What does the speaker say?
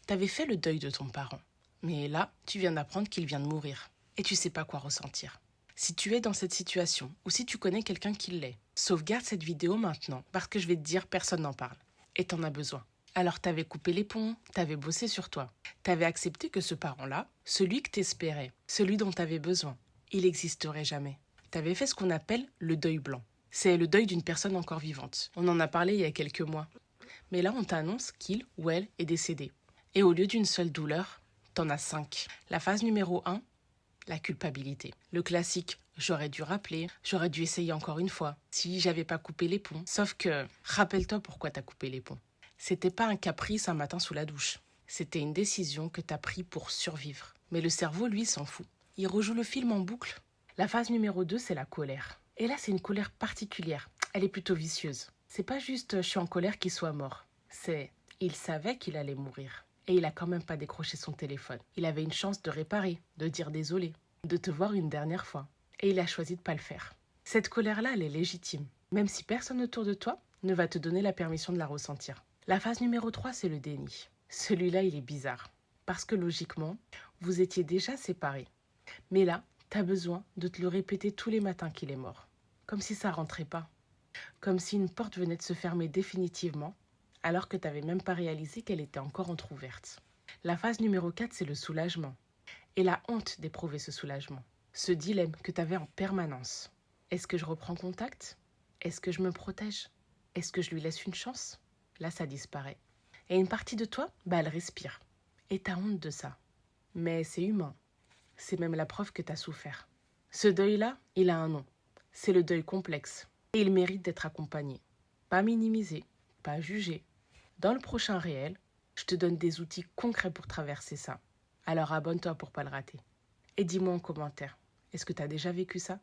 T'avais fait le deuil de ton parent. Mais là, tu viens d'apprendre qu'il vient de mourir. Et tu sais pas quoi ressentir. Si tu es dans cette situation, ou si tu connais quelqu'un qui l'est, sauvegarde cette vidéo maintenant, parce que je vais te dire, personne n'en parle. Et t'en as besoin. Alors t'avais coupé les ponts, t'avais bossé sur toi. T'avais accepté que ce parent-là, celui que t'espérais, celui dont t'avais besoin, il n'existerait jamais. T'avais fait ce qu'on appelle le deuil blanc. C'est le deuil d'une personne encore vivante. On en a parlé il y a quelques mois. Mais là, on t'annonce qu'il ou elle est décédé. Et au lieu d'une seule douleur, t'en as 5. La phase numéro 1, la culpabilité. Le classique, j'aurais dû rappeler, j'aurais dû essayer encore une fois, si j'avais pas coupé les ponts. Sauf que, rappelle-toi pourquoi t'as coupé les ponts. C'était pas un caprice un matin sous la douche. C'était une décision que t'as prise pour survivre. Mais le cerveau, lui, s'en fout. Il rejoue le film en boucle. La phase numéro 2, c'est la colère. Et là, c'est une colère particulière. Elle est plutôt vicieuse. C'est pas juste je suis en colère qu'il soit mort. C'est il savait qu'il allait mourir. Et il a quand même pas décroché son téléphone. Il avait une chance de réparer, de dire désolé, de te voir une dernière fois. Et il a choisi de pas le faire. Cette colère-là, elle est légitime. Même si personne autour de toi ne va te donner la permission de la ressentir. La phase numéro 3, c'est le déni. Celui-là, il est bizarre. Parce que logiquement, vous étiez déjà séparés. Mais là, t'as besoin de te le répéter tous les matins qu'il est mort. Comme si ça rentrait pas. Comme si une porte venait de se fermer définitivement, alors que t'avais même pas réalisé qu'elle était encore entr'ouverte. La phase numéro 4, c'est le soulagement. Et la honte d'éprouver ce soulagement. Ce dilemme que t'avais en permanence. Est-ce que je reprends contact? Est-ce que je me protège? Est-ce que je lui laisse une chance? Là, ça disparaît. Et une partie de toi, elle respire. Et t'as honte de ça. Mais c'est humain. C'est même la preuve que t'as souffert. Ce deuil-là, il a un nom. C'est le deuil complexe. Et il mérite d'être accompagné. Pas minimisé, pas jugé. Dans le prochain réel, je te donne des outils concrets pour traverser ça. Alors abonne-toi pour pas le rater. Et dis-moi en commentaire, est-ce que t'as déjà vécu ça ?